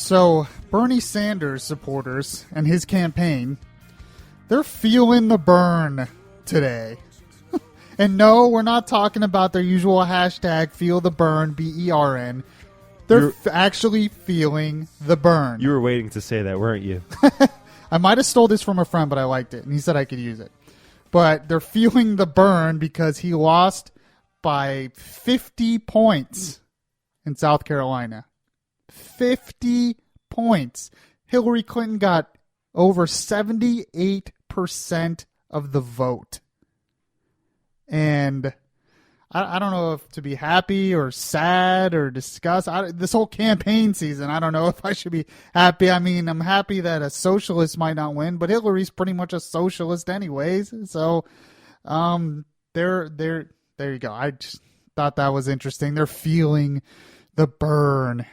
So, Bernie Sanders supporters and his campaign, they're feeling the burn today. And no, we're not talking about their usual hashtag feel the burn, BERN. They're actually feeling the burn. You were waiting to say that, weren't you? I might have stole this from a friend, but I liked it, and he said I could use it. But they're feeling the burn because he lost by 50 points in South Carolina. 50 points. Hillary Clinton got over 78% of the vote. And I don't know if to be happy or sad or disgust. This whole campaign season, I don't know if I should be happy. I mean, I'm happy that a socialist might not win, but Hillary's pretty much a socialist anyways. So, there you go. I just thought that was interesting. They're feeling the burn.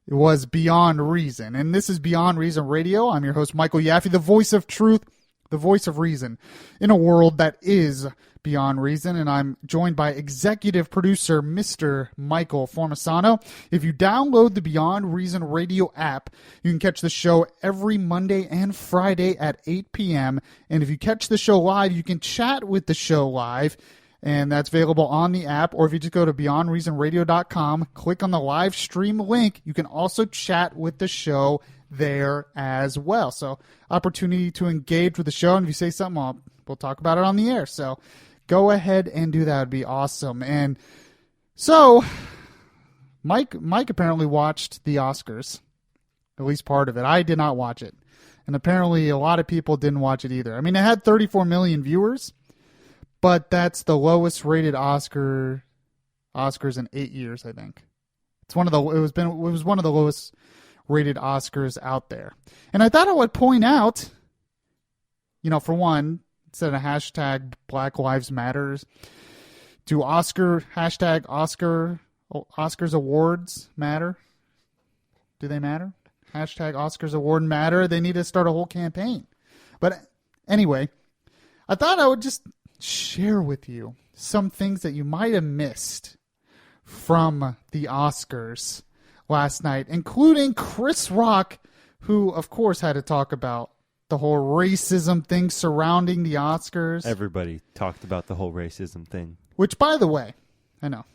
It was Beyond Reason. And this is Beyond Reason Radio. I'm your host, Michael Yaffee, the voice of truth, the voice of reason in a world that is beyond reason. And I'm joined by executive producer, Mr. Michael Formisano. If you download the Beyond Reason Radio app, you can catch the show every Monday and Friday at 8 p.m. And if you catch the show live, you can chat with the show live. And that's available on the app, or if you just go to beyondreasonradio.com, click on the live stream link, you can also chat with the show there as well. So, opportunity to engage with the show, and if you say something, we'll talk about it on the air. So, go ahead and do that. It would be awesome. And so, Mike apparently watched the Oscars, at least part of it. I did not watch it. And apparently a lot of people didn't watch it either. I mean, it had 34 million viewers. But that's the lowest rated Oscars in 8 years, I think. It was one of the lowest rated Oscars out there. And I thought I would point out, for one, instead of hashtag Black Lives Matters, do hashtag Oscars awards matter? Do they matter? Hashtag Oscars award matter? They need to start a whole campaign. But anyway, I thought I would just share with you some things that you might have missed from the Oscars last night, including Chris Rock, who, of course, had to talk about the whole racism thing surrounding the Oscars. Everybody talked about the whole racism thing. Which, by the way, I know.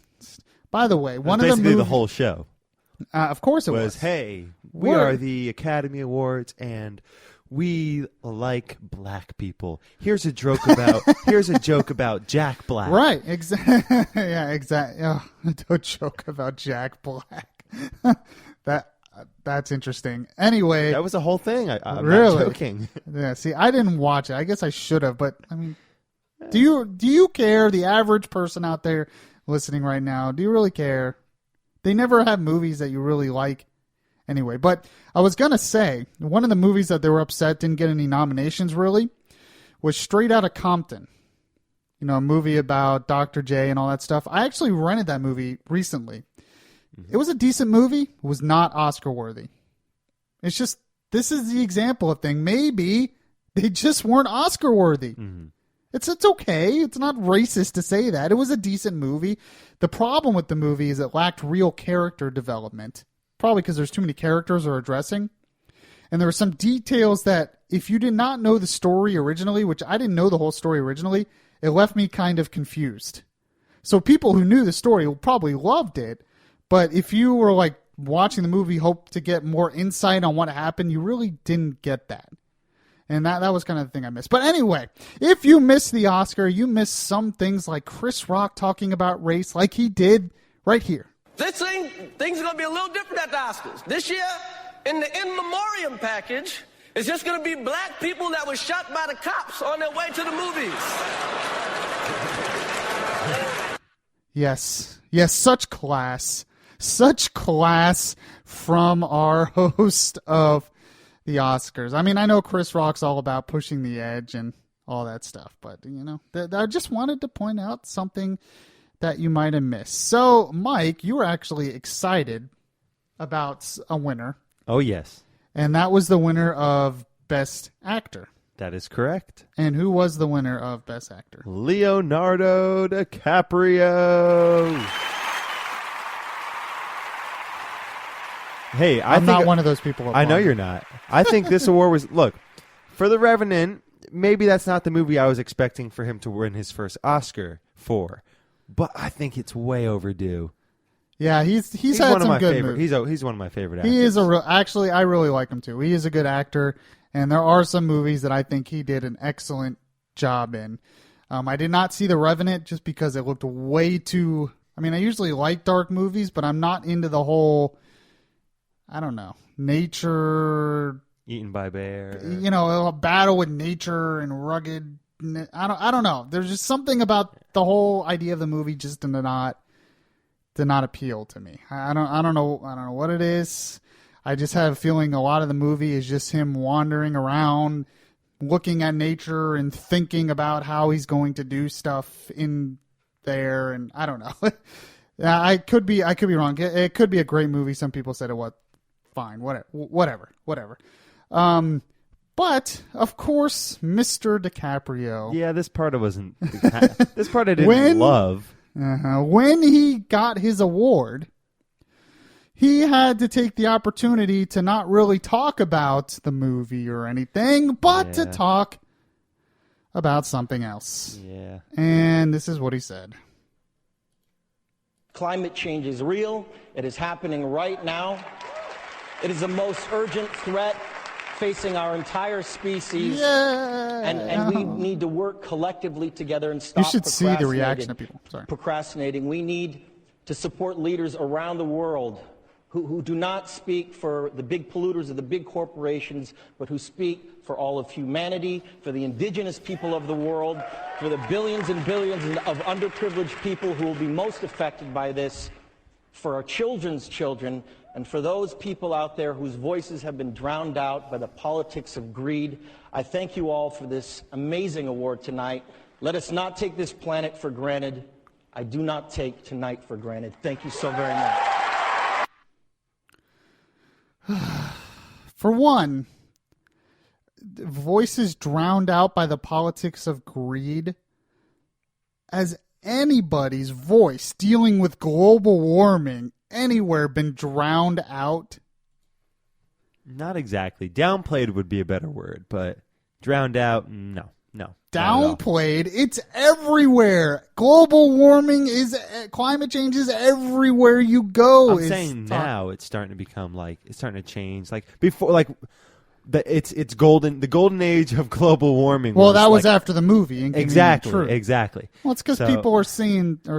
By the way, one of the basically the whole show. Of course it was. Hey, we are the Academy Awards, and we like black people. Here's a joke about Jack Black. Right. Exactly. Yeah, exactly. Oh, don't joke about Jack Black. That's interesting. Anyway. That was the whole thing. I'm really? not joking. Yeah, see, I didn't watch it. I guess I should have, but I mean, do you care, the average person out there listening right now, do you really care? They never have movies that you really like. Anyway, but I was going to say, one of the movies that they were upset didn't get any nominations, really, was Straight Outta Compton. A movie about Dr. J and all that stuff. I actually rented that movie recently. Mm-hmm. It was a decent movie. It was not Oscar-worthy. It's just, this is the example of thing. Maybe they just weren't Oscar-worthy. Mm-hmm. It's okay. It's not racist to say that. It was a decent movie. The problem with the movie is it lacked real character development. Probably because there's too many characters they're addressing. And there were some details that if you did not know the story originally, which I didn't know the whole story originally, it left me kind of confused. So people who knew the story probably loved it. But if you were like watching the movie, hope to get more insight on what happened, you really didn't get that. And that was kind of the thing I missed. But anyway, if you missed the Oscar, you missed some things like Chris Rock talking about race like he did right here. Things are going to be a little different at the Oscars. This year, in the in memoriam package, it's just going to be black people that were shot by the cops on their way to the movies. Yes, such class from our host of the Oscars. I mean, I know Chris Rock's all about pushing the edge and all that stuff, but, I just wanted to point out something that you might have missed. So, Mike, you were actually excited about a winner. Oh, yes. And that was the winner of Best Actor. That is correct. And who was the winner of Best Actor? Leonardo DiCaprio. Hey, I'm not one of those people. I know you're not. I think this award was, look, for The Revenant, maybe that's not the movie I was expecting for him to win his first Oscar for, but I think it's way overdue. Yeah, he's had one of some my good favorite. movies. He's one of my favorite actors. He is actually, I really like him too. He is a good actor, and there are some movies that I think he did an excellent job in. I did not see The Revenant just because it looked way too. I mean, I usually like dark movies, but I'm not into the whole, I don't know, nature, Eaten by bear. A battle with nature and rugged. I don't know. There's just something about the whole idea of the movie just did not appeal to me. I don't know what it is. I just have a feeling a lot of the movie is just him wandering around, looking at nature and thinking about how he's going to do stuff in there, and I don't know. I could be wrong. It could be a great movie. Some people said it was fine. Whatever. But of course, Mr. DiCaprio. Yeah, this part I wasn't. This part I didn't love. When he got his award, he had to take the opportunity to not really talk about the movie or anything, but to talk about something else. Yeah. And this is what he said. Climate change is real. It is happening right now. It is the most urgent threat facing our entire species. Yeah. And we need to work collectively together and stop You should see the reaction of people. Sorry. procrastinating. We need to support leaders around the world who do not speak for the big polluters or the big corporations, but who speak for all of humanity, for the indigenous people of the world, for the billions and billions of underprivileged people who will be most affected by this, for our children's children, and for those people out there whose voices have been drowned out by the politics of greed. I thank you all for this amazing award tonight. Let us not take this planet for granted. I do not take tonight for granted. Thank you so very much. For one, voices drowned out by the politics of greed. Has anybody's voice dealing with global warming anywhere been drowned out? Not exactly. Downplayed would be a better word, but drowned out, no. Downplayed? It's everywhere. Global warming climate change is everywhere you go. I'm saying now it's starting to become it's starting to change. Like before, it's the golden age of global warming. Well, that was after the movie. Exactly. Well, it's because people are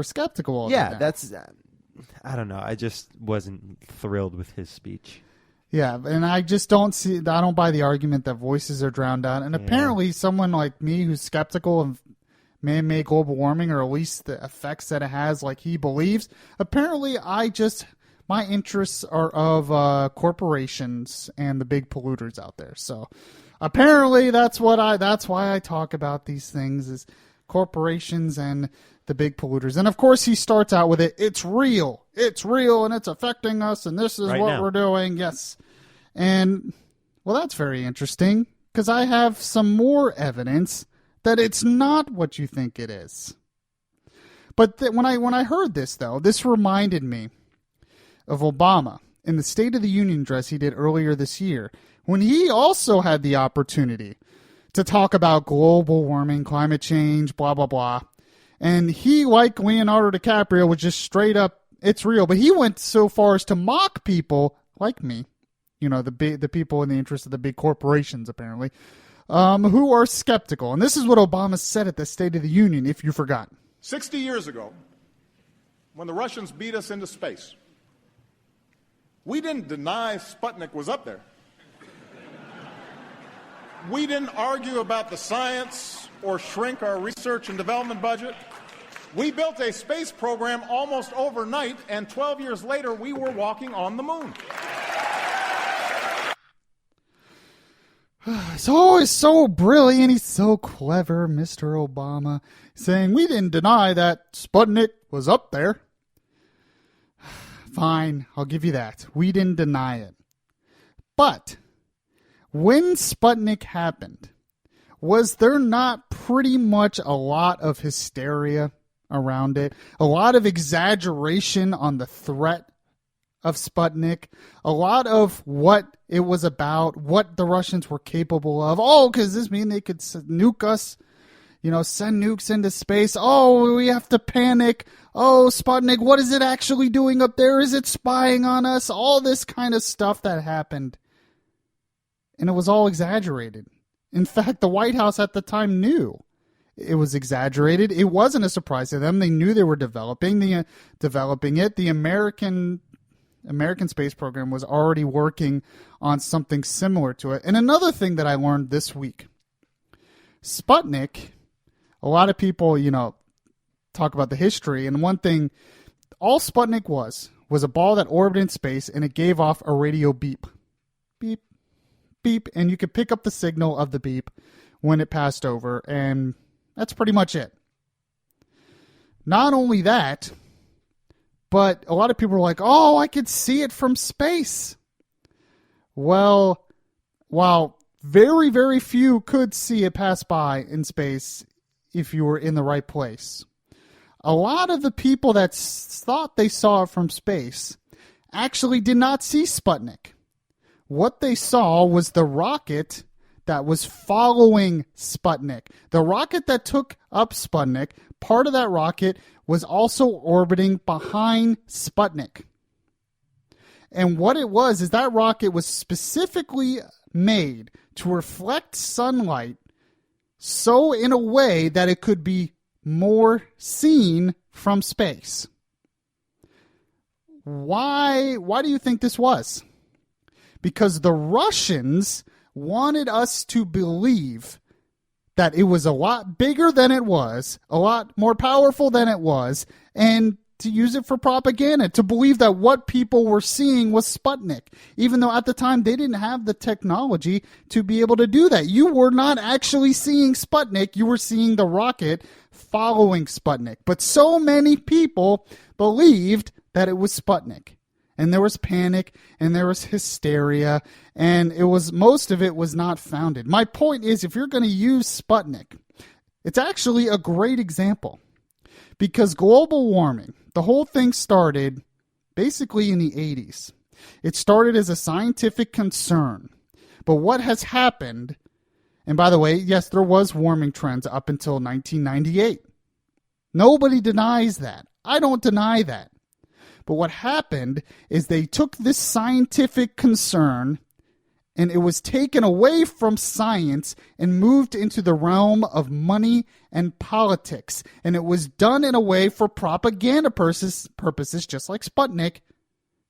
skeptical of it. Yeah, that's. I don't know. I just wasn't thrilled with his speech. Yeah, and I just don't buy the argument that voices are drowned out. And apparently someone like me who's skeptical of man-made global warming, or at least the effects that it has, like he believes, apparently my interests are of corporations and the big polluters out there. So apparently that's why I talk about these things, is corporations and the big polluters. And of course he starts out with it's real, and it's affecting us, and this is right what now. We're doing. Yes. And well, that's very interesting, because I have some more evidence that it's not what you think it is. But when I heard this, though, this reminded me of Obama in the State of the Union address he did earlier this year, when he also had the opportunity to talk about global warming, climate change, blah, blah, blah. And he, like Leonardo DiCaprio, was just straight up, it's real. But he went so far as to mock people like me, the people in the interest of the big corporations, apparently, who are skeptical. And this is what Obama said at the State of the Union, if you forgot. 60 years ago, when the Russians beat us into space, we didn't deny Sputnik was up there. We didn't argue about the science or shrink our research and development budget. We built a space program almost overnight, and 12 years later, we were walking on the moon. He's always so brilliant. He's so clever, Mr. Obama, saying we didn't deny that Sputnik was up there. Fine, I'll give you that. We didn't deny it. But when Sputnik happened, was there not pretty much a lot of hysteria around it? A lot of exaggeration on the threat of Sputnik, a lot of what it was about, what the Russians were capable of. Oh, because this means they could nuke us, send nukes into space. Oh, we have to panic. Oh, Sputnik, what is it actually doing up there? Is it spying on us? All this kind of stuff that happened. And it was all exaggerated. In fact, the White House at the time knew it was exaggerated. It wasn't a surprise to them. They knew they were developing it. The American space program was already working on something similar to it. And another thing that I learned this week, Sputnik, a lot of people, talk about the history. And one thing, all Sputnik was a ball that orbited in space, and it gave off a radio beep. Beep, beep. And you could pick up the signal of the beep when it passed over. And that's pretty much it. Not only that, but a lot of people are like, oh, I could see it from space. Well, while very, very few could see it pass by in space if you were in the right place, a lot of the people that thought they saw it from space actually did not see Sputnik. What they saw was the rocket that was following Sputnik. The rocket that took up Sputnik, part of that rocket was also orbiting behind Sputnik. And what it was is that rocket was specifically made to reflect sunlight so in a way that it could be more seen from space. Why do you think this was? Because the Russians wanted us to believe that it was a lot bigger than it was, a lot more powerful than it was, and to use it for propaganda, to believe that what people were seeing was Sputnik, even though at the time they didn't have the technology to be able to do that. You were not actually seeing Sputnik, you were seeing the rocket following Sputnik. But so many people believed that it was Sputnik. And there was panic, and there was hysteria, and most of it was not founded. My point is, if you're going to use Sputnik, it's actually a great example. Because global warming, the whole thing started basically in the 80s. It started as a scientific concern. But what has happened, and by the way, yes, there was warming trends up until 1998. Nobody denies that. I don't deny that. But what happened is they took this scientific concern and it was taken away from science and moved into the realm of money and politics. And it was done in a way for propaganda purposes, just like Sputnik,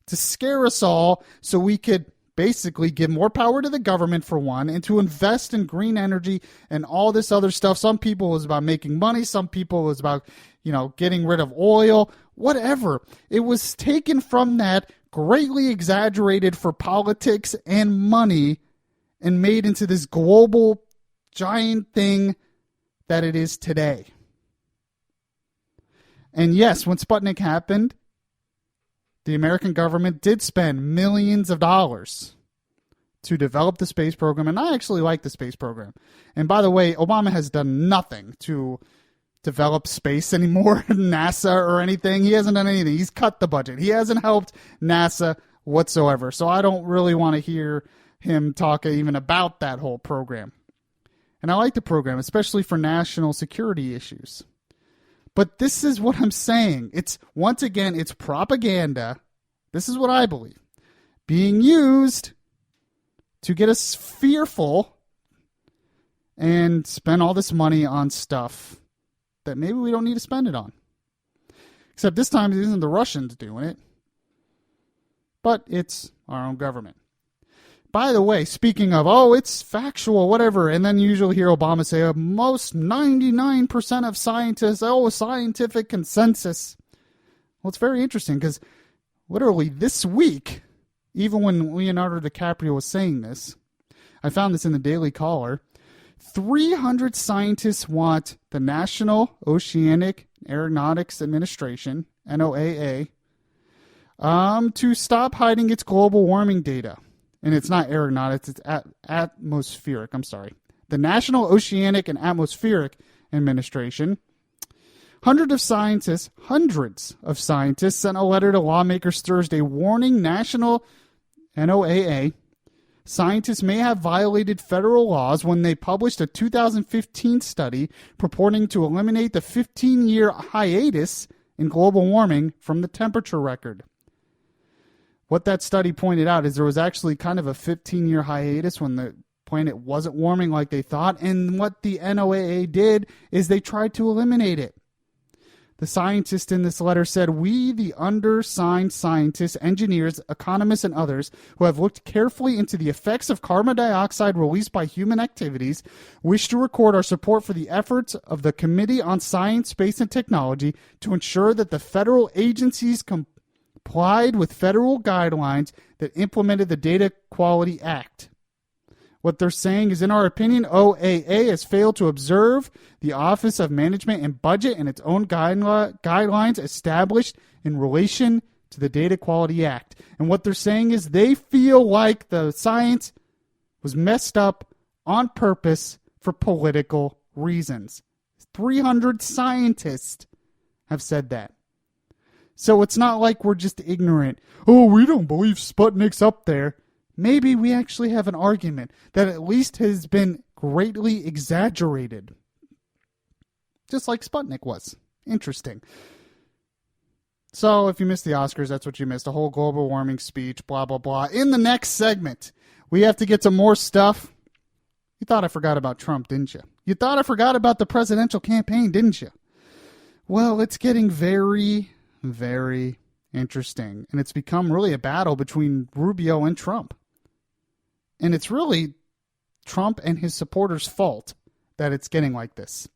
to scare us all so we could basically give more power to the government, for one, and to invest in green energy and all this other stuff. Some people it was about making money. Some people it was about, getting rid of oil, whatever. It was taken from that, greatly exaggerated for politics and money, and made into this global giant thing that it is today. And yes, when Sputnik happened, the American government did spend millions of dollars to develop the space program, and I actually like the space program. And by the way, Obama has done nothing to develop space anymore, NASA or anything. He hasn't done anything. He's cut the budget. He hasn't helped NASA whatsoever. So I don't really want to hear him talk even about that whole program. And I like the program, especially for national security issues. But this is what I'm saying. It's, once again, it's propaganda. This is what I believe. Being used to get us fearful and spend all this money on stuff that maybe we don't need to spend it on. Except this time it isn't the Russians doing it, but it's our own government. By the way, speaking of, it's factual, whatever, and then you usually hear Obama say, most 99% of scientists, scientific consensus. Well, it's very interesting because literally this week, even when Leonardo DiCaprio was saying this, I found this in the Daily Caller, 300 scientists want the National Oceanic Aeronautics Administration, NOAA, to stop hiding its global warming data. And it's not aeronautics, it's atmospheric, I'm sorry. The National Oceanic and Atmospheric Administration Hundreds of scientists sent a letter to lawmakers Thursday warning national NOAA scientists may have violated federal laws when they published a 2015 study purporting to eliminate the 15-year hiatus in global warming from the temperature record. What that study pointed out is there was actually kind of a 15-year hiatus when the planet wasn't warming like they thought, and what the NOAA did is they tried to eliminate it. The scientist in this letter said, "We, the undersigned scientists, engineers, economists, and others who have looked carefully into the effects of carbon dioxide released by human activities, wish to record our support for the efforts of the Committee on Science, Space, and Technology to ensure that the federal agencies complied with federal guidelines that implemented the Data Quality Act." What they're saying is, in our opinion, OAA has failed to observe the Office of Management and Budget and its own guidelines established in relation to the Data Quality Act. And what they're saying is they feel like the science was messed up on purpose for political reasons. 300 scientists have said that. So it's not like we're just ignorant. Oh, we don't believe Sputnik's up there. Maybe we actually have an argument that at least has been greatly exaggerated. Just like Sputnik was. Interesting. So if you missed the Oscars, that's what you missed. A whole global warming speech, blah, blah, blah. In the next segment, we have to get to more stuff. You thought I forgot about Trump, didn't you? You thought I forgot about the presidential campaign, didn't you? Well, it's getting very, very interesting. And it's become really a battle between Rubio and Trump. And it's really Trump and his supporters' fault that it's getting like this.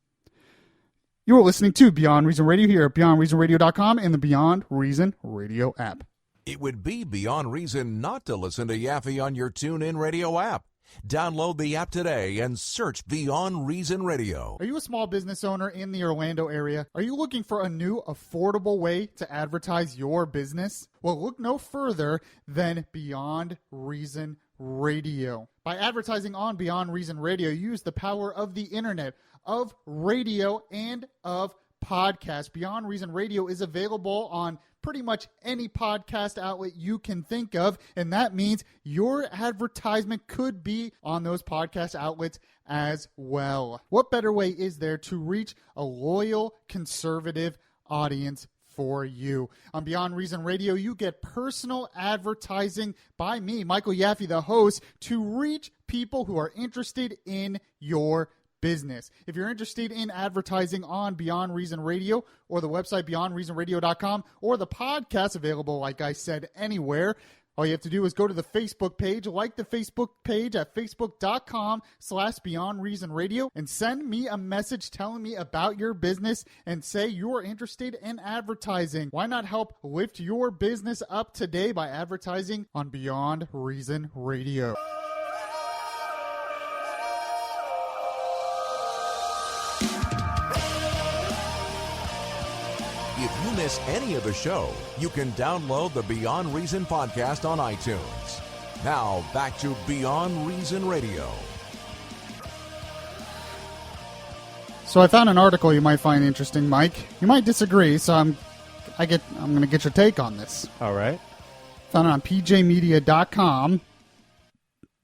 You're listening to Beyond Reason Radio here at BeyondReasonRadio.com and the Beyond Reason Radio app. It would be beyond reason not to listen to Yaffee on your TuneIn Radio app. Download the app today and search Beyond Reason Radio. Are you a small business owner in the Orlando area? Are you looking for a new, affordable way to advertise your business? Well, look no further than Beyond Reason Radio. By advertising on Beyond Reason Radio, you use the power of the internet, of radio, and of podcast. Beyond Reason Radio is available on pretty much any podcast outlet you can think of, and that means your advertisement could be on those podcast outlets as well. What better way is there to reach a loyal conservative audience for you? On Beyond Reason Radio, you get personal advertising by me, Michael Yaffee, the host, to reach people who are interested in your business. If you're interested in advertising on Beyond Reason Radio or the website beyondreasonradio.com or the podcast available, like I said, anywhere, all you have to do is go to the Facebook page, like the Facebook page at facebook.com/Beyond Reason Radio, and send me a message telling me about your business and say you're interested in advertising. Why not help lift your business up today by advertising on Beyond Reason Radio? If you miss any of the show, you can download the Beyond Reason podcast on iTunes. Now, back to Beyond Reason Radio. So I found an article you might find interesting, Mike. You might disagree, so I'm going to get your take on this. All right. Found it on pjmedia.com.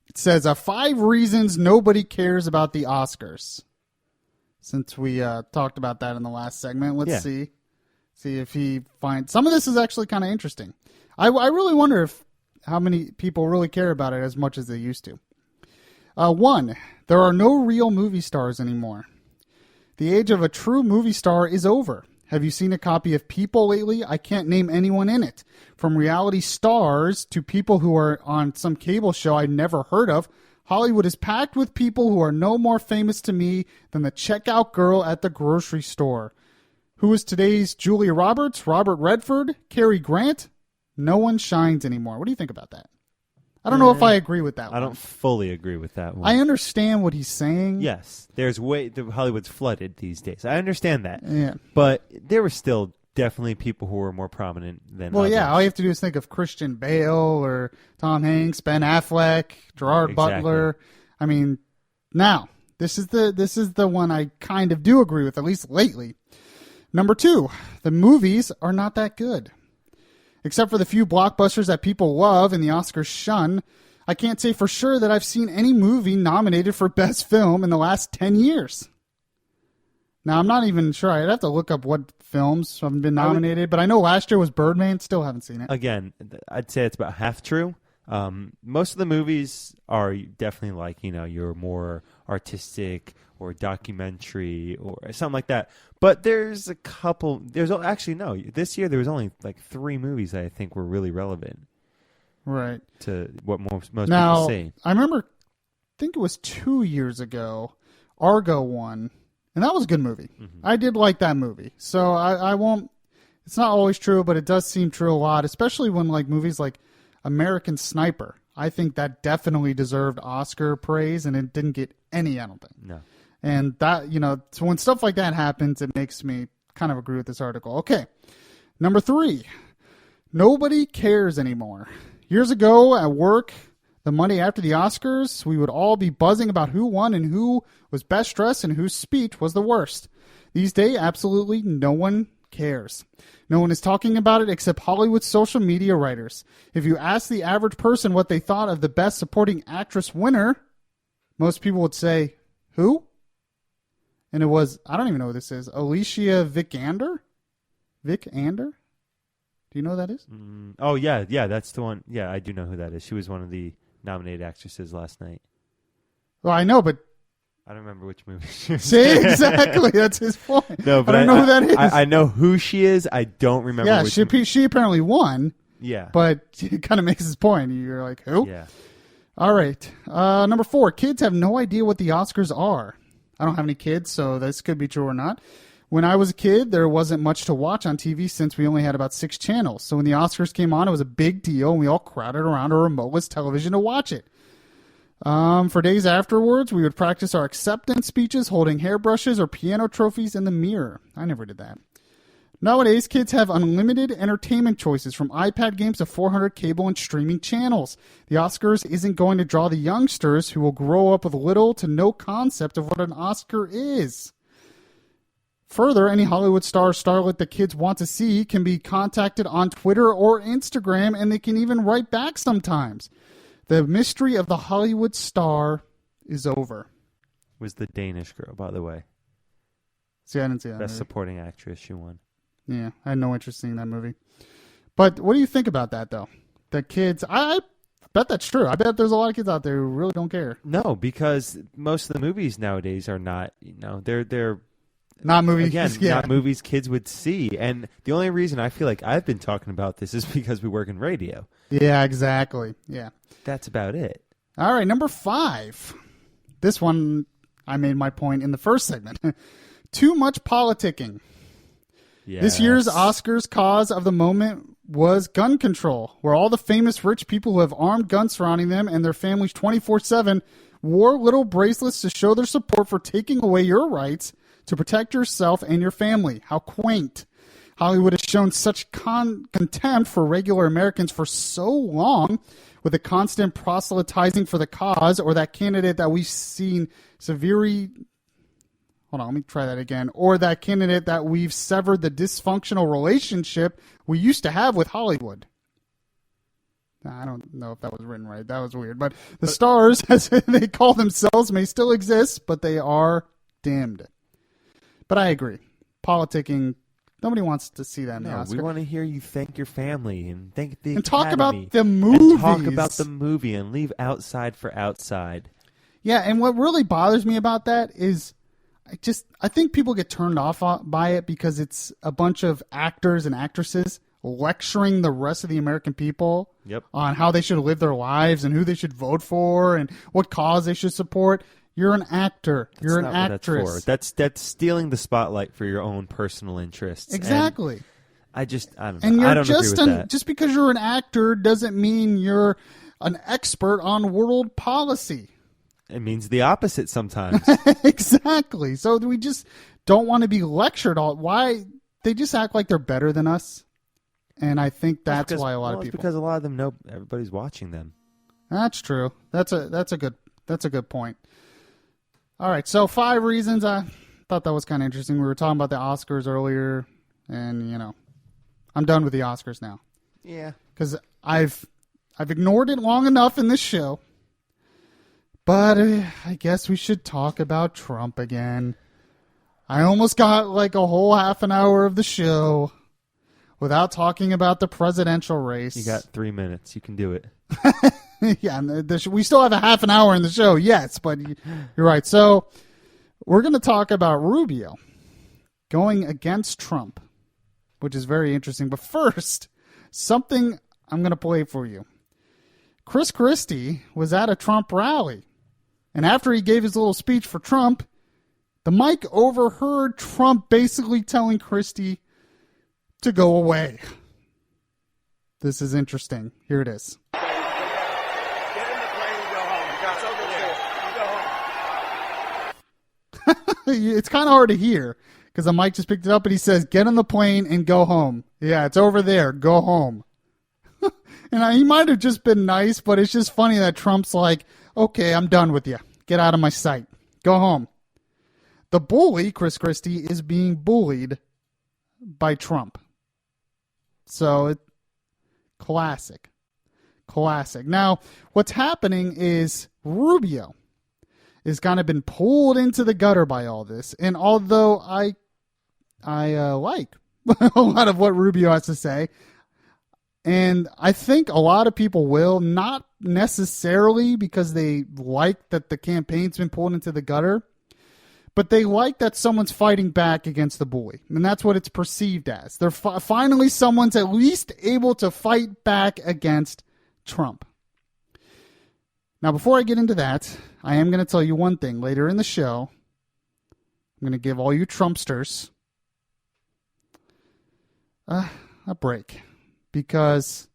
It says, 5 reasons nobody cares about the Oscars. Since we talked about that in the last segment, let's see if he finds... Some of this is actually kind of interesting. I really wonder how many people really care about it as much as they used to. 1, there are no real movie stars anymore. The age of a true movie star is over. Have you seen a copy of People lately? I can't name anyone in it. From reality stars to people who are on some cable show I'd never heard of, Hollywood is packed with people who are no more famous to me than the checkout girl at the grocery store. Who is today's Julia Roberts, Robert Redford, Cary Grant? No one shines anymore. What do you think about that? I don't know if I agree with that one. I don't fully agree with that one. I understand what he's saying. Yes, Hollywood's flooded these days. I understand that. Yeah. But there were still definitely people who were more prominent than others. Yeah, all you have to do is think of Christian Bale or Tom Hanks, Ben Affleck, Gerard Butler. I mean, now, this is the one I kind of do agree with, at least lately. Number 2, the movies are not that good. Except for the few blockbusters that people love and the Oscars shun, I can't say for sure that I've seen any movie nominated for Best Film in the last 10 years. Now, I'm not even sure. I'd have to look up what films have been nominated, but I know last year was Birdman. Still haven't seen it. Again, I'd say it's about half true. Most of the movies are definitely like, your more artistic or documentary or something like that. But there's a couple. This year there was only like 3 movies that I think were really relevant. Right. To what most now, people see. I remember, I think it was 2 years ago, Argo won, and that was a good movie. Mm-hmm. I did like that movie. So I won't, it's not always true, but it does seem true a lot, especially when like movies like American Sniper. I think that definitely deserved Oscar praise, and it didn't get any, I don't think. No. And that, so when stuff like that happens, it makes me kind of agree with this article. Okay. Number 3, nobody cares anymore. Years ago at work, the Monday after the Oscars, we would all be buzzing about who won and who was best dressed and whose speech was the worst. These days, absolutely no one cares. No one is talking about it except Hollywood social media writers. If you ask the average person what they thought of the Best Supporting Actress winner, most people would say, who? And it was, I don't even know who this is, Alicia Vikander? Vikander? Do you know who that is? Oh, yeah, that's the one. Yeah, I do know who that is. She was one of the nominated actresses last night. Well, I know, but I don't remember which movie she was. See, exactly. That's his point. No, but I don't know who that is. I know who she is. I don't remember. Yeah, which she apparently won. Yeah, but it kind of makes his point. You're like, who? Yeah. All right. Number 4, kids have no idea what the Oscars are. I don't have any kids, so this could be true or not. When I was a kid, there wasn't much to watch on TV since we only had about 6 channels. So when the Oscars came on, it was a big deal, and we all crowded around our remoteless television to watch it. For days afterwards, we would practice our acceptance speeches holding hairbrushes or piano trophies in the mirror. I never did that. Nowadays, kids have unlimited entertainment choices from iPad games to 400 cable and streaming channels. The Oscars isn't going to draw the youngsters who will grow up with little to no concept of what an Oscar is. Further, any Hollywood star or starlet the kids want to see can be contacted on Twitter or Instagram, and they can even write back sometimes. The mystery of the Hollywood star is over. Was the Danish girl, by the way. See, I didn't see that Best movie. supporting actress, she won. Yeah, I had no interest in that movie. But what do you think about that, though? The kids, I bet that's true. I bet there's a lot of kids out there who really don't care. No, because most of the movies nowadays are not, they're not movies. Again, yeah. not movies kids would see. And the only reason I feel like I've been talking about this is because we work in radio. Yeah, exactly. Yeah. That's about it. All right, number 5. This one, I made my point in the first segment. Too much politicking. Yes. This year's Oscars cause of the moment was gun control, where all the famous rich people who have armed guns surrounding them and their families 24/7 wore little bracelets to show their support for taking away your rights to protect yourself and your family. How quaint. Hollywood has shown such contempt for regular Americans for so long, with the constant proselytizing for the cause, or that candidate that we've seen severely... Hold on, let me try that again. Or that candidate that we've severed the dysfunctional relationship we used to have with Hollywood. I don't know if that was written right. That was weird. But the stars, as they call themselves, may still exist, but they are dimmed. But I agree. Politicking, nobody wants to see that in the Oscar. We want to hear you thank your family and thank the and Academy. Talk about the movies. And talk about the movie and leave outside for outside. Yeah, and what really bothers me about that is I think people get turned off by it because it's a bunch of actors and actresses lecturing the rest of the American people on how they should live their lives and who they should vote for and what cause they should support. You're an actor. You're an actress. That's stealing the spotlight for your own personal interests. Exactly. And I don't know. And I don't agree with that. Just because you're an actor doesn't mean you're an expert on world policy. It means the opposite sometimes. Exactly. So we just don't want to be lectured on why they just act like they're better than us. And I think that's why a lot of people. Because a lot of them know everybody's watching them. That's true. That's a good point. All right. So 5 reasons thought that was kind of interesting. We were talking about the Oscars earlier, and, you know, I'm done with the Oscars now. Yeah. Because I've ignored it long enough in this show. But I guess we should talk about Trump again. I almost got like a whole half an hour of the show without talking about the presidential race. You got 3 minutes. You can do it. Yeah, we still have a half an hour in the show, yes, but you're right. So we're going to talk about Rubio going against Trump, which is very interesting. But first, something I'm going to play for you. Chris Christie was at a Trump rally, and after he gave his little speech for Trump, the mic overheard Trump basically telling Christie to go away. This is interesting. Here it is. It's kind of hard to hear because the mic just picked it up and he says, get on the plane and go home. Yeah, it's over there. Go home. And he might have just been nice, but it's just funny that Trump's like, okay, I'm done with you. Get out of my sight. Go home. The bully, Chris Christie, is being bullied by Trump. So, classic. Classic. Now, what's happening is Rubio is kind of been pulled into the gutter by all this. And although I like a lot of what Rubio has to say, and I think a lot of people will, not necessarily because they like that the campaign's been pulled into the gutter, but they like that someone's fighting back against the bully. And that's what it's perceived as. They're finally someone's at least able to fight back against Trump. Now, before I get into that, I am going to tell you one thing. Later in the show, I'm going to give all you Trumpsters a break. Because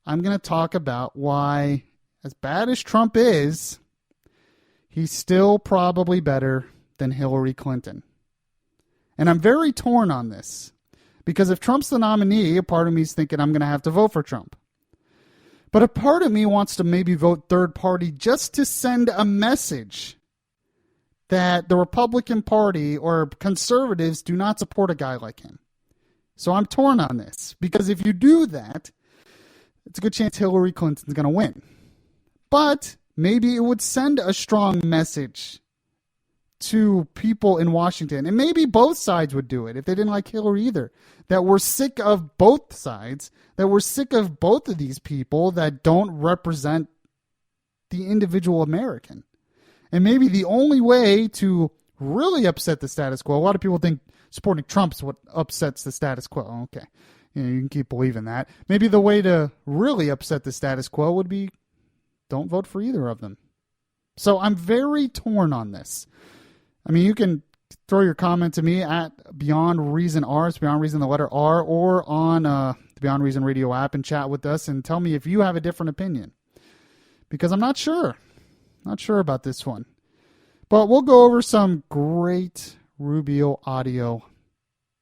I'm going to talk about why, as bad as Trump is, he's still probably better than Hillary Clinton. And I'm very torn on this. Because if Trump's the nominee, a part of me is thinking I'm going to have to vote for Trump. But a part of me wants to maybe vote third party just to send a message that the Republican Party or conservatives do not support a guy like him. So I'm torn on this, because if you do that, it's a good chance Hillary Clinton's going to win. But maybe it would send a strong message to people in Washington, and maybe both sides would do it if they didn't like Hillary either, that we're sick of both sides, that we're sick of both of these people that don't represent the individual American. And maybe the only way to really upset the status quo, a lot of people think supporting Trump's what upsets the status quo. Okay, you can keep believing that. Maybe the way to really upset the status quo would be don't vote for either of them. So I'm very torn on this. I mean, you can throw your comment to me at Beyond Reason R, it's Beyond Reason the letter R, or on the Beyond Reason Radio app and chat with us and tell me if you have a different opinion. Because I'm not sure. Not sure about this one. But we'll go over some great Rubio audio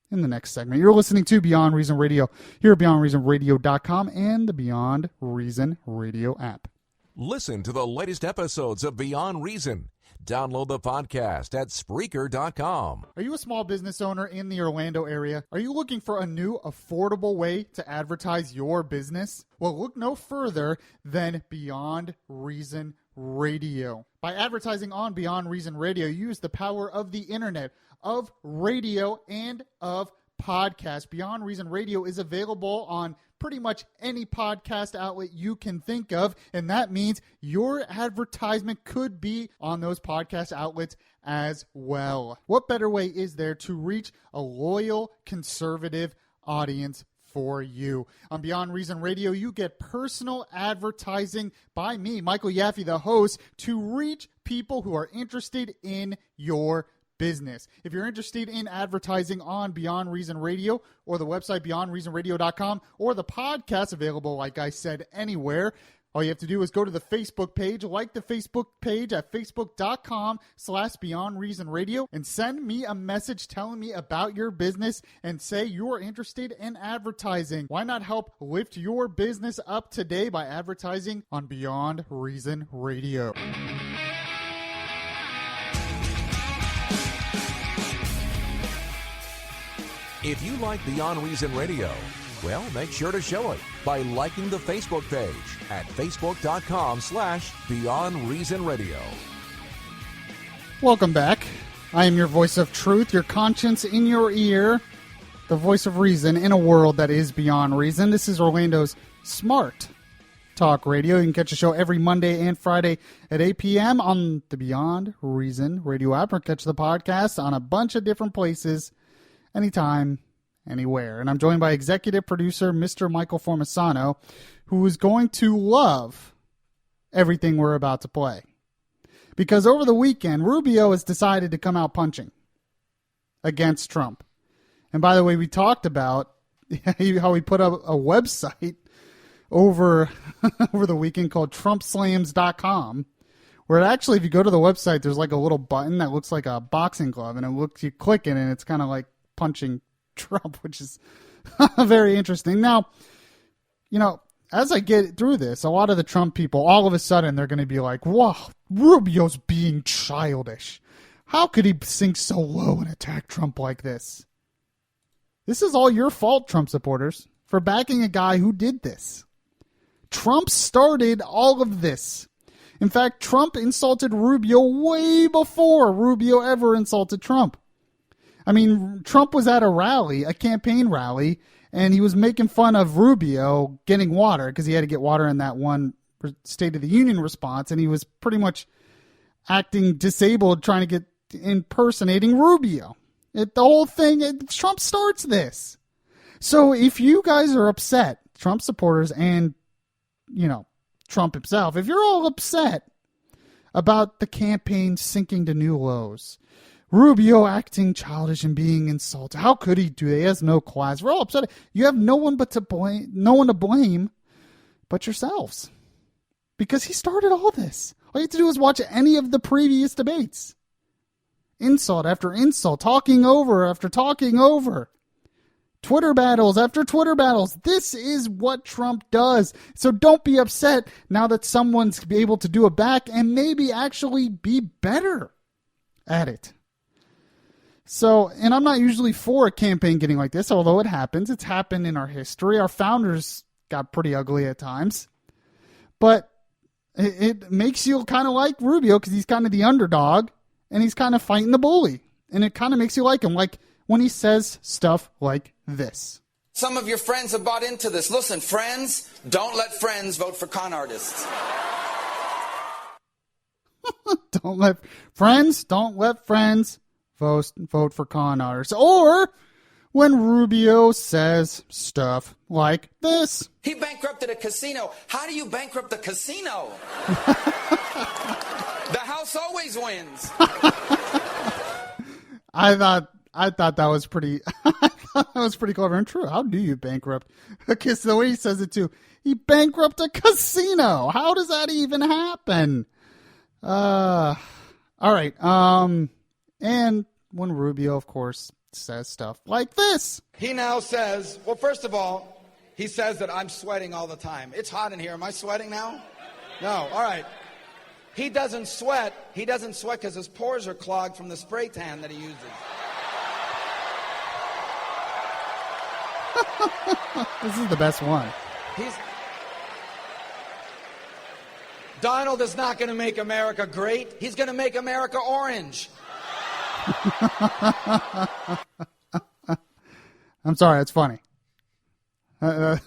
in the next segment. You're listening to Beyond Reason Radio here at BeyondReasonRadio.com and the Beyond Reason Radio app. Listen to the latest episodes of Beyond Reason. Download the podcast at Spreaker.com. Are you a small business owner in the Orlando area? Are you looking for a new, affordable way to advertise your business? Well, look no further than Beyond Reason Radio. By advertising on Beyond Reason Radio, you use the power of the internet, of radio, and of podcast. Beyond Reason Radio is available on pretty much any podcast outlet you can think of, and that means your advertisement could be on those podcast outlets as well. What better way is there to reach a loyal conservative audience for you? On Beyond Reason Radio, you get personal advertising by me, Michael Yaffee, the host, to reach people who are interested in your business. If you're interested in advertising on Beyond Reason Radio or the website beyondreasonradio.com or the podcast available, like I said, anywhere, all you have to do is go to the Facebook page, like the Facebook page at facebook.com/Beyond Reason Radio, and send me a message telling me about your business and say you're interested in advertising. Why not help lift your business up today by advertising on Beyond Reason Radio? If you like Beyond Reason Radio, well, make sure to show it by liking the Facebook page at facebook.com/Beyond Reason Radio. Welcome back. I am your voice of truth, your conscience in your ear, the voice of reason in a world that is beyond reason. This is Orlando's Smart Talk Radio. You can catch the show every Monday and Friday at 8 p.m. on the Beyond Reason radio app, or catch the podcast on a bunch of different places, anytime, anywhere. And I'm joined by executive producer Mr. Michael Formisano, who is going to love everything we're about to play. Because over the weekend, Rubio has decided to come out punching against Trump. And by the way, we talked about how he put up a website over the weekend called TrumpSlams.com, where actually, if you go to the website, there's like a little button that looks like a boxing glove, and you click it, and it's kind of like punching Trump, which is very interesting. Now, as I get through this, a lot of the Trump people, all of a sudden, they're going to be like, wow, Rubio's being childish. How could he sink so low and attack Trump like this? This is all your fault, Trump supporters, for backing a guy who did this. Trump started all of this. In fact, Trump insulted Rubio way before Rubio ever insulted Trump. I mean, Trump was at a rally, a campaign rally, and he was making fun of Rubio getting water because he had to get water in that one State of the Union response, and he was pretty much acting disabled, trying to get impersonating Rubio. The whole thing, Trump starts this. So if you guys are upset, Trump supporters and, Trump himself, if you're all upset about the campaign sinking to new lows, Rubio acting childish and being insulted. How could he do that? He has no class. We're all upset. You have no one to blame but yourselves. Because he started all this. All you have to do is watch any of the previous debates. Insult after insult, talking over after talking over. Twitter battles after Twitter battles. This is what Trump does. So don't be upset now that someone's able to do it back and maybe actually be better at it. So, and I'm not usually for a campaign getting like this, although it happens. It's happened in our history. Our founders got pretty ugly at times. But it makes you kind of like Rubio because he's kind of the underdog and he's kind of fighting the bully. And it kind of makes you like him, like when he says stuff like this. Some of your friends have bought into this. Listen, friends, don't let friends vote for con artists. Don't let friends vote for con artists. Or when Rubio says stuff like this. He bankrupted a casino. How do you bankrupt a casino? The house always wins. I thought that was pretty clever and true. How do you bankrupt? Because the way he says it too, he bankrupted a casino. How does that even happen? All right. And when Rubio, of course, says stuff like this. He now says, well, first of all, he says that I'm sweating all the time. It's hot in here. Am I sweating now? No. All right. He doesn't sweat. He doesn't sweat because his pores are clogged from the spray tan that he uses. This is the best one. Donald is not going to make America great. He's going to make America orange. I'm sorry, it's funny. I'm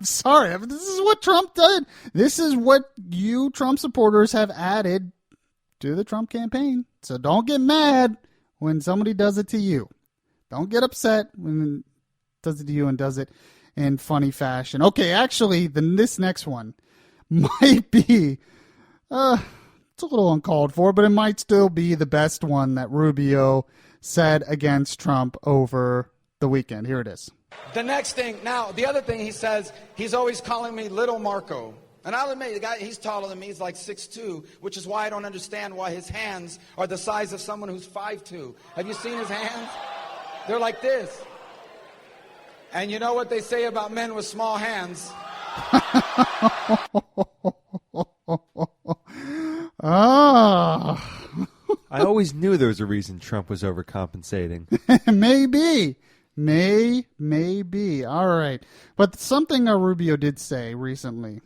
sorry. This is what Trump did. This is what you Trump supporters have added to the Trump campaign. So don't get mad when somebody does it to you. Don't get upset when it does it to you and does it in funny fashion. Okay, actually, this next one might be... it's a little uncalled for, but it might still be the best one that Rubio said against Trump over the weekend. Here it is. The next thing, now, the other thing he says, he's always calling me Little Marco. And I'll admit, the guy, he's taller than me. He's like 6'2", which is why I don't understand why his hands are the size of someone who's 5'2". Have you seen his hands? They're like this. And you know what they say about men with small hands? Ah. I always knew there was a reason Trump was overcompensating. Maybe. Maybe. All right. But something Rubio did say recently,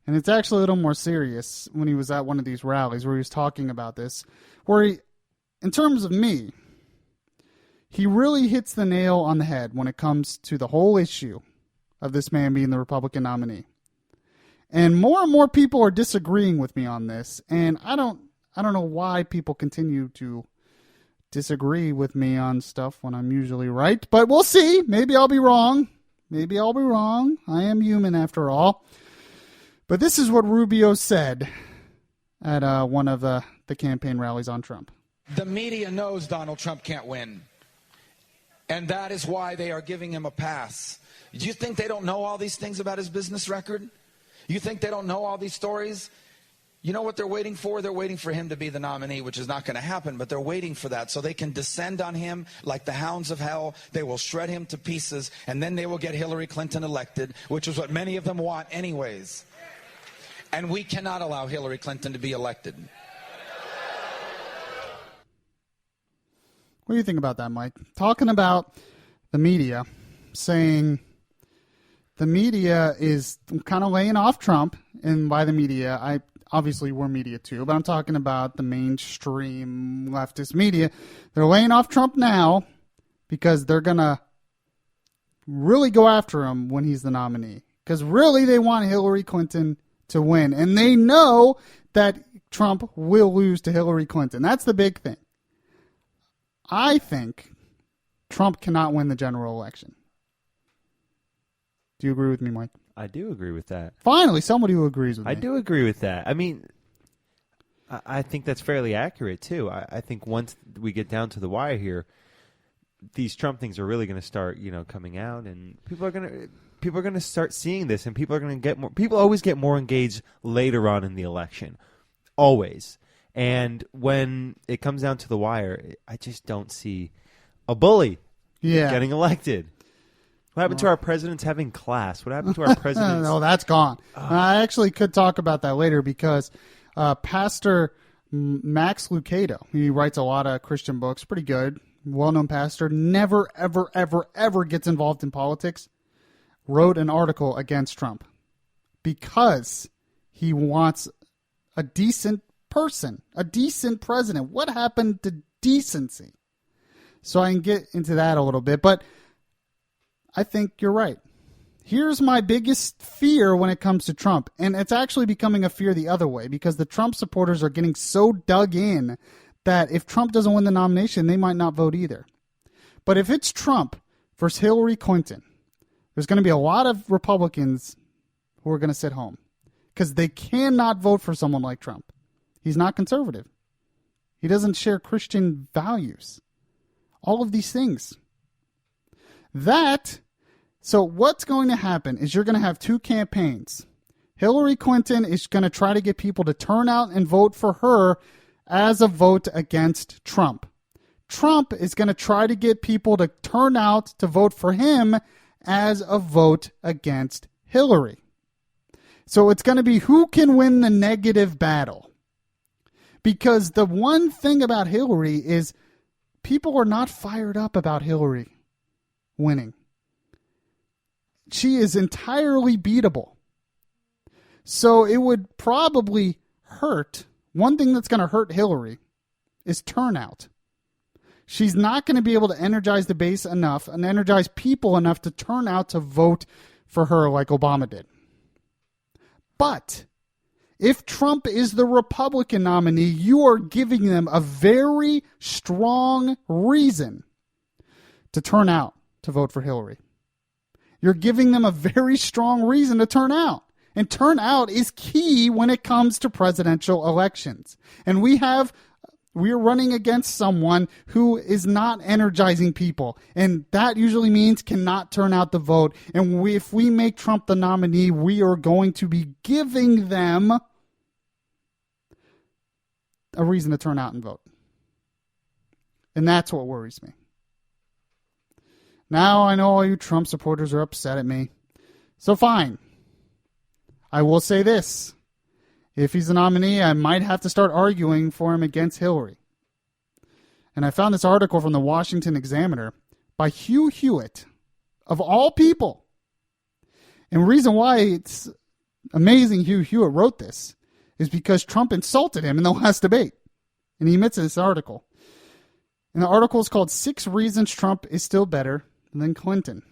and it's actually a little more serious when he was at one of these rallies where he was talking about this, where he, in terms of me, he really hits the nail on the head when it comes to the whole issue of this man being the Republican nominee. And more people are disagreeing with me on this, and I don't know why people continue to disagree with me on stuff when I'm usually right, but we'll see. Maybe I'll be wrong. I am human after all. But this is what Rubio said at one of the campaign rallies on Trump. The media knows Donald Trump can't win, and that is why they are giving him a pass. Do you think they don't know all these things about his business record? You think they don't know all these stories? You know what they're waiting for? They're waiting for him to be the nominee, which is not going to happen, but they're waiting for that so they can descend on him like the hounds of hell. They will shred him to pieces, and then they will get Hillary Clinton elected, which is what many of them want anyways. And we cannot allow Hillary Clinton to be elected. What do you think about that, Mike? Talking about the media, saying the media is kind of laying off Trump, and by the media, obviously we're media too, but I'm talking about the mainstream leftist media. They're laying off Trump now because they're going to really go after him when he's the nominee. Because really they want Hillary Clinton to win. And they know that Trump will lose to Hillary Clinton. That's the big thing. I think Trump cannot win the general election. Do you agree with me, Mike? I do agree with that. Finally, somebody who agrees with me. I do agree with that. I mean, I think that's fairly accurate, too. I think once we get down to the wire here, these Trump things are really going to start, coming out, and people are going to start seeing this, and people are going to get more. People always get more engaged later on in the election, always. And when it comes down to the wire, I just don't see a bully getting elected. What happened to our presidents having class? What happened to our presidents? No, that's gone. I actually could talk about that later because Pastor Max Lucado, he writes a lot of Christian books, pretty good, well-known pastor, never, ever, ever, ever gets involved in politics, wrote an article against Trump because he wants a decent person, a decent president. What happened to decency? So I can get into that a little bit, but I think you're right. Here's my biggest fear when it comes to Trump, and it's actually becoming a fear the other way because the Trump supporters are getting so dug in that if Trump doesn't win the nomination, they might not vote either. But if it's Trump versus Hillary Clinton, there's going to be a lot of Republicans who are going to sit home because they cannot vote for someone like Trump. He's not conservative. He doesn't share Christian values. All of these things. So what's going to happen is you're going to have two campaigns. Hillary Clinton is going to try to get people to turn out and vote for her as a vote against Trump. Trump is going to try to get people to turn out to vote for him as a vote against Hillary. So it's going to be who can win the negative battle. Because the one thing about Hillary is people are not fired up about Hillary winning. She is entirely beatable. So it would probably hurt. One thing that's going to hurt Hillary is turnout. She's not going to be able to energize the base enough and energize people enough to turn out to vote for her like Obama did. But if Trump is the Republican nominee, you are giving them a very strong reason to turn out to vote for Hillary. You're giving them a very strong reason to turn out. And turnout is key when it comes to presidential elections. And we're running against someone who is not energizing people. And that usually means cannot turn out the vote. And if we make Trump the nominee, we are going to be giving them a reason to turn out and vote. And that's what worries me. Now I know all you Trump supporters are upset at me. So fine. I will say this. If he's the nominee, I might have to start arguing for him against Hillary. And I found this article from the Washington Examiner by Hugh Hewitt, of all people. And the reason why it's amazing Hugh Hewitt wrote this is because Trump insulted him in the last debate. And he admits in this article. And the article is called 6 Reasons Trump is Still Better Than Clinton.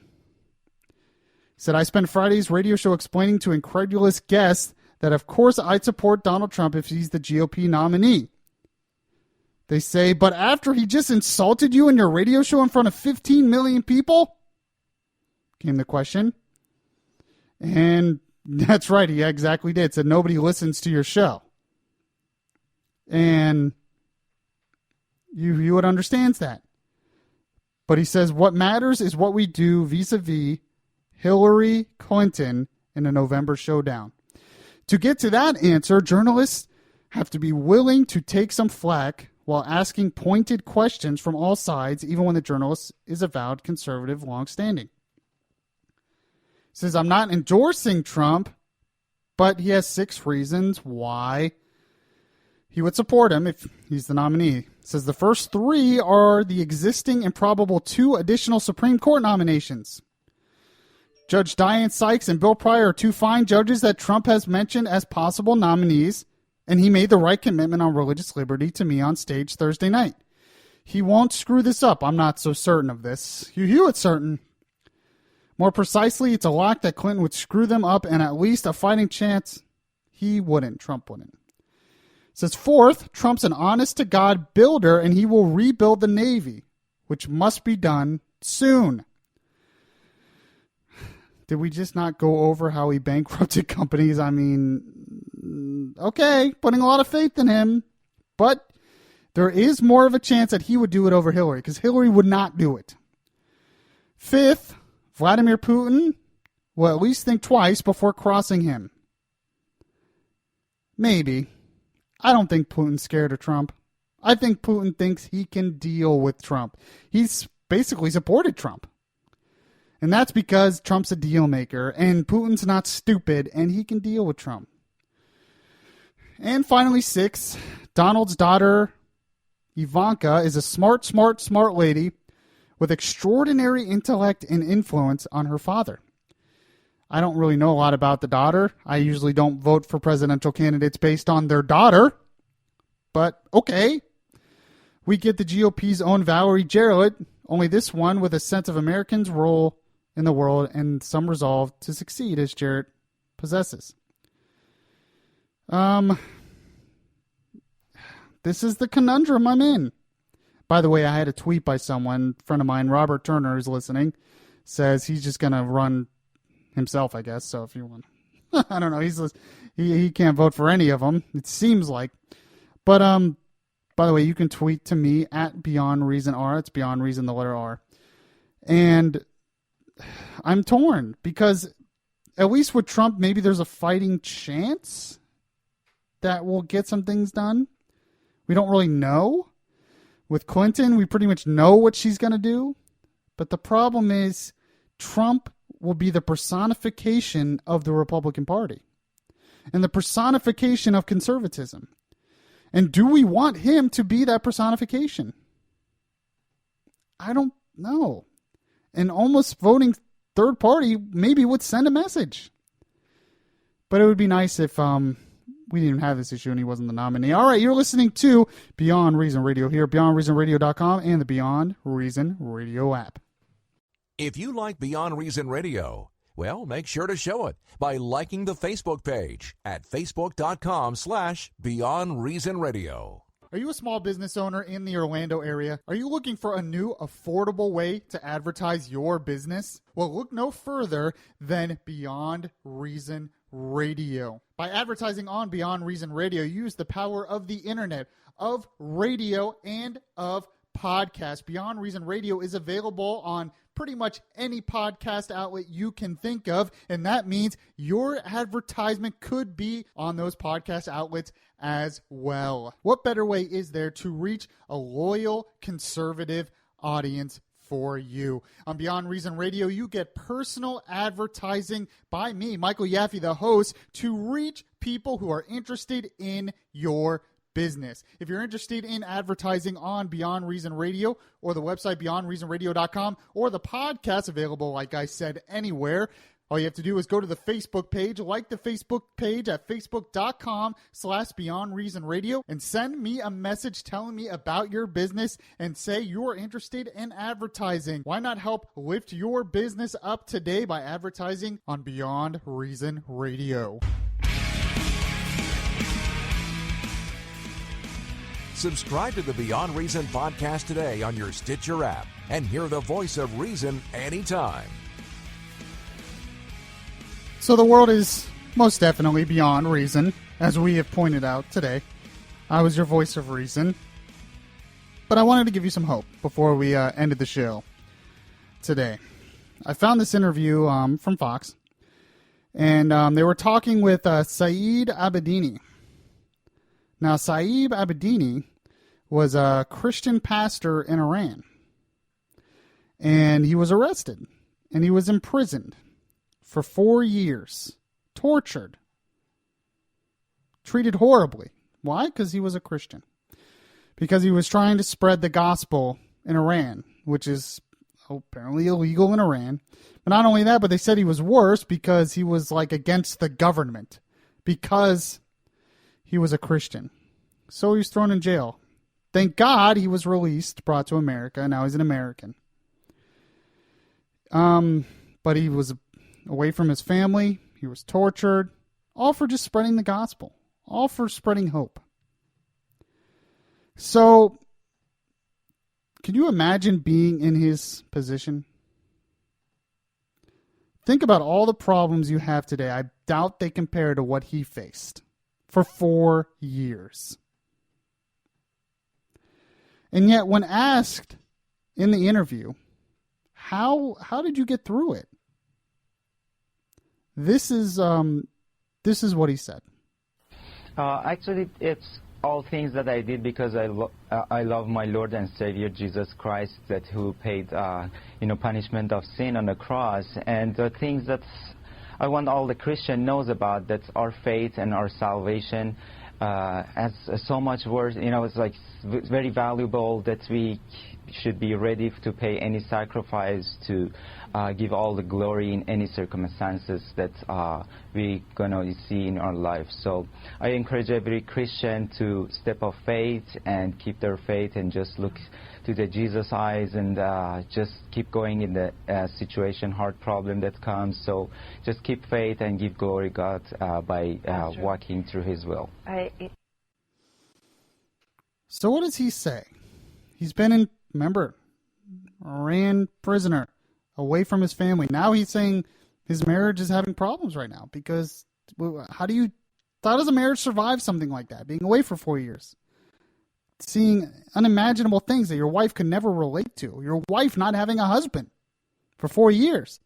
He said, I spent Friday's radio show explaining to incredulous guests that of course I'd support Donald Trump if he's the GOP nominee. They say, but after he just insulted you in your radio show in front of 15 million people? Came the question. And that's right, he exactly did. Said nobody listens to your show. And Hewitt understands that. But he says what matters is what we do vis-a-vis Hillary Clinton in a November showdown. To get to that answer, journalists have to be willing to take some flack while asking pointed questions from all sides, even when the journalist is avowed conservative long-standing. He says, I'm not endorsing Trump, but he has 6 reasons why he would support him if he's the nominee. He says the first 3 are the existing and probable 2 additional Supreme Court nominations. Judge Dianne Sykes and Bill Pryor are 2 fine judges that Trump has mentioned as possible nominees, and he made the right commitment on religious liberty to me on stage Thursday night. He won't screw this up. I'm not so certain of this. Hugh Hewitt's certain. More precisely, it's a lock that Clinton would screw them up and at least a fighting chance he wouldn't. Trump wouldn't. It says, 4th, Trump's an honest-to-God builder, and he will rebuild the Navy, which must be done soon. Did we just not go over how he bankrupted companies? I mean, okay, putting a lot of faith in him. But there is more of a chance that he would do it over Hillary, because Hillary would not do it. 5th, Vladimir Putin will at least think twice before crossing him. Maybe. I don't think Putin's scared of Trump. I think Putin thinks he can deal with Trump. He's basically supported Trump. And that's because Trump's a deal maker, and Putin's not stupid, and he can deal with Trump. And finally, 6, Donald's daughter, Ivanka, is a smart lady with extraordinary intellect and influence on her father. I don't really know a lot about the daughter. I usually don't vote for presidential candidates based on their daughter. But, okay. We get the GOP's own Valerie Jarrett, only this one with a sense of Americans' role in the world and some resolve to succeed as Jarrett possesses. This is the conundrum I'm in. By the way, I had a tweet by someone, a friend of mine, Robert Turner, who's listening, says he's just going to run himself, I guess. So if you want, I don't know, he can't vote for any of them, it seems like. But by the way, you can tweet to me at Beyond Reason R. It's Beyond Reason, the letter R. And I'm torn because at least with Trump, maybe there's a fighting chance that we'll get some things done. We don't really know. With Clinton, we pretty much know what she's going to do. But the problem is Trump will be the personification of the Republican Party and the personification of conservatism. And do we want him to be that personification? I don't know. And almost voting third party maybe would send a message. But it would be nice if we didn't have this issue and he wasn't the nominee. All right, you're listening to Beyond Reason Radio here, BeyondReasonRadio.com and the Beyond Reason Radio app. If you like Beyond Reason Radio, well, make sure to show it by liking the Facebook page at facebook.com/Beyond Reason Radio. Are you a small business owner in the Orlando area? Are you looking for a new, affordable way to advertise your business? Well, look no further than Beyond Reason Radio. By advertising on Beyond Reason Radio, you use the power of the internet, of radio, and of podcast. Beyond Reason Radio is available on pretty much any podcast outlet you can think of, and that means your advertisement could be on those podcast outlets as well. What better way is there to reach a loyal conservative audience for you? On Beyond Reason Radio, you get personal advertising by me, Michael Yaffee, the host, to reach people who are interested in your business. If you're interested in advertising on Beyond Reason Radio or the website beyondreasonradio.com or the podcast available, like I said, anywhere, all you have to do is go to the Facebook page, like the Facebook page at facebook.com/Beyond Reason Radio, and send me a message telling me about your business and say you're interested in advertising. Why not help lift your business up today by advertising on Beyond Reason Radio? Subscribe to the Beyond Reason podcast today on your Stitcher app and hear the voice of reason anytime. So the world is most definitely beyond reason, as we have pointed out today. I was your voice of reason. But I wanted to give you some hope before we ended the show today. I found this interview from Fox, and they were talking with Saeed Abedini. Now, Saeed Abedini was a Christian pastor in Iran, and he was arrested, and he was imprisoned for 4 years, tortured, treated horribly. Why? Because he was a Christian. Because he was trying to spread the gospel in Iran, which is apparently illegal in Iran. But not only that, but they said he was worse because he was like against the government, because he was a Christian. So he was thrown in jail. Thank God he was released, brought to America. Now he's an American. But he was away from his family. He was tortured, all for just spreading the gospel, all for spreading hope. So, can you imagine being in his position? Think about all the problems you have today. I doubt they compare to what he faced for 4 years. And yet, when asked in the interview, how did you get through it? This is what he said. Actually, it's all things that I did because I love my Lord and Savior Jesus Christ, that who paid punishment of sin on the cross, and the things that I want all the Christian knows about, that our faith and our salvation has so much worth. It's like very valuable, that we should be ready to pay any sacrifice to give all the glory in any circumstances that we're going to see in our life. So I encourage every Christian to step of faith and keep their faith and just look to the Jesus eyes and just keep going in the situation, hard problem that comes. So just keep faith and give glory God by walking through His will. So what does he say? He's been remember, Iran prisoner, away from his family. Now he's saying his marriage is having problems right now because how does a marriage survive something like that? Being away for 4 years, seeing unimaginable things that your wife could never relate to. Your wife not having a husband for 4 years,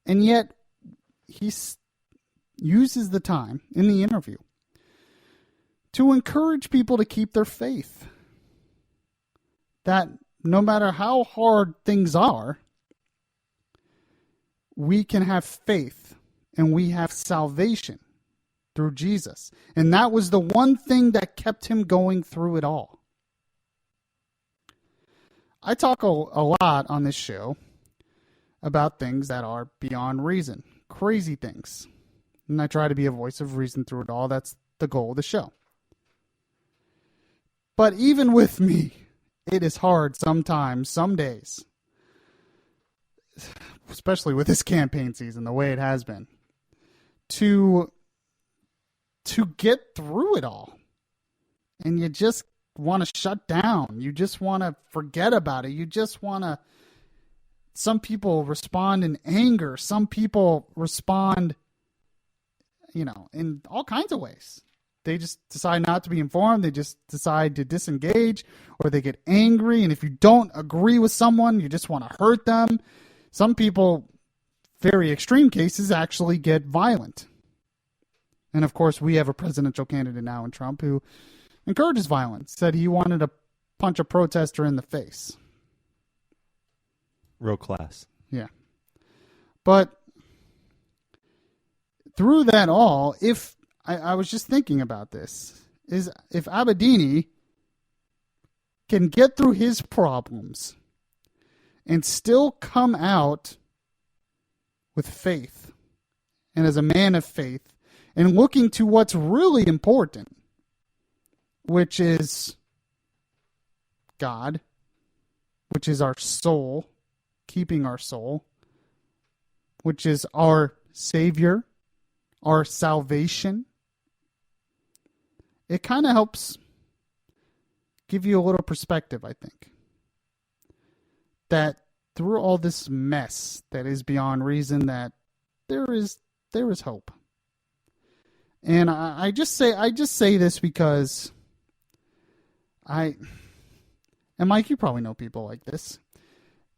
and yet he uses the time in the interview to encourage people to keep their faith. That no matter how hard things are, we can have faith and we have salvation through Jesus. And that was the one thing that kept him going through it all. I talk a lot on this show about things that are beyond reason, crazy things. And I try to be a voice of reason through it all. That's the goal of the show. But even with me, it is hard sometimes, some days, especially with this campaign season, the way it has been, to get through it all. And you just want to shut down. You just want to forget about it. You just want to... Some people respond in anger. Some people respond, in all kinds of ways. They just decide not to be informed. They just decide to disengage, or they get angry. And if you don't agree with someone, you just want to hurt them. Some people, very extreme cases, actually get violent. And of course, we have a presidential candidate now in Trump who encourages violence, said he wanted to punch a protester in the face. Real class. Yeah. But through that all, if I was just thinking about this, is if Abedini can get through his problems and still come out with faith and as a man of faith and looking to what's really important, which is God, which is our soul, keeping our soul, which is our Savior, our salvation. It kind of helps give you a little perspective, I think. That through all this mess that is beyond reason, that there is hope. And I just say this because and Mike, you probably know people like this.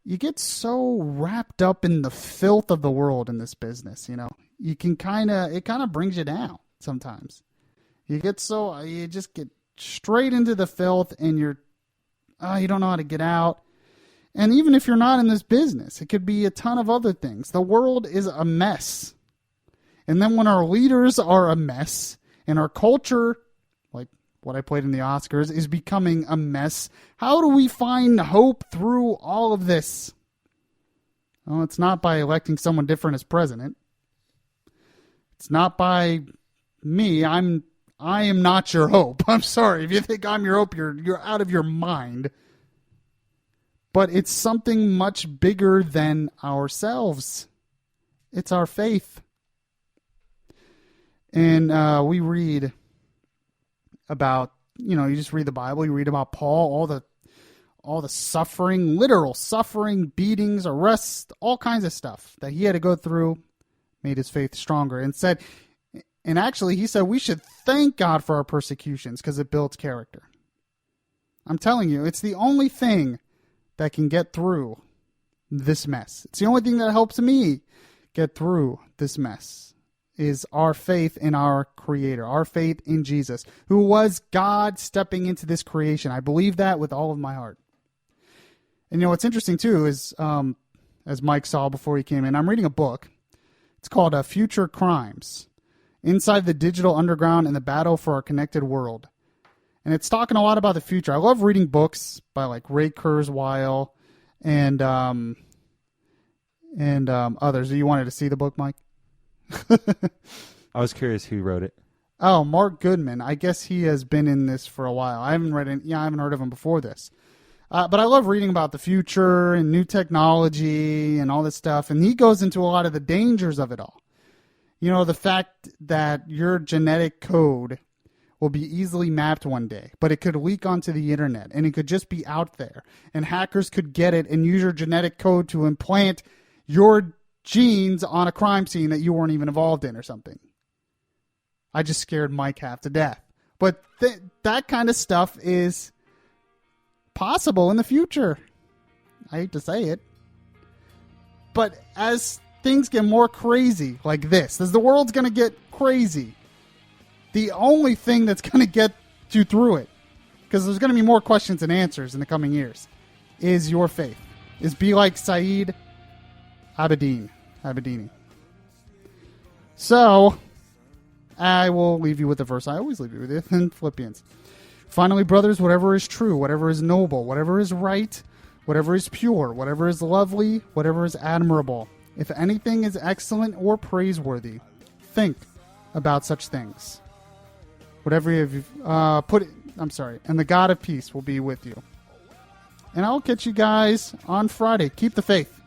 You get so wrapped up in the filth of the world in this business, you know. It kind of brings you down sometimes. You just get straight into the filth and you don't know how to get out. And even if you're not in this business, it could be a ton of other things. The world is a mess. And then when our leaders are a mess and our culture, like what I played in the Oscars, is becoming a mess, how do we find hope through all of this? Well, it's not by electing someone different as president. It's not by me. I am not your hope. I'm sorry. If you think I'm your hope, you're out of your mind. But it's something much bigger than ourselves. It's our faith. And we read about, you just read the Bible, you read about Paul, all the suffering, literal suffering, beatings, arrests, all kinds of stuff that he had to go through, made his faith stronger. And actually he said we should thank God for our persecutions because it builds character. I'm telling you, it's the only thing that can get through this mess. It's the only thing that helps me get through this mess. Is our faith in our Creator, our faith in Jesus, who was God stepping into this creation. I believe that with all of my heart. And what's interesting too is, as Mike saw before he came in, I'm reading a book. It's called Future Crimes, Inside the Digital Underground and the Battle for Our Connected World. And it's talking a lot about the future. I love reading books by like Ray Kurzweil and others. You wanted to see the book, Mike? I was curious who wrote it. Oh, Mark Goodman. I guess he has been in this for a while. I haven't heard of him before this. But I love reading about the future and new technology and all this stuff. And he goes into a lot of the dangers of it all. The fact that your genetic code will be easily mapped one day, but it could leak onto the internet and it could just be out there. And hackers could get it and use your genetic code to implant your genes on a crime scene that you weren't even involved in or something. I just scared Mike half to death. But that kind of stuff is possible in the future. I hate to say it. But as things get more crazy like this, as the world's going to get crazy, the only thing that's going to get you through it, because there's going to be more questions and answers in the coming years, is your faith. Is be like Saeed Abedini. So, I will leave you with the verse I always leave you with in Philippians. Finally, brothers, whatever is true, whatever is noble, whatever is right, whatever is pure, whatever is lovely, whatever is admirable, if anything is excellent or praiseworthy, think about such things. Whatever you've and the God of peace will be with you. And I'll catch you guys on Friday. Keep the faith.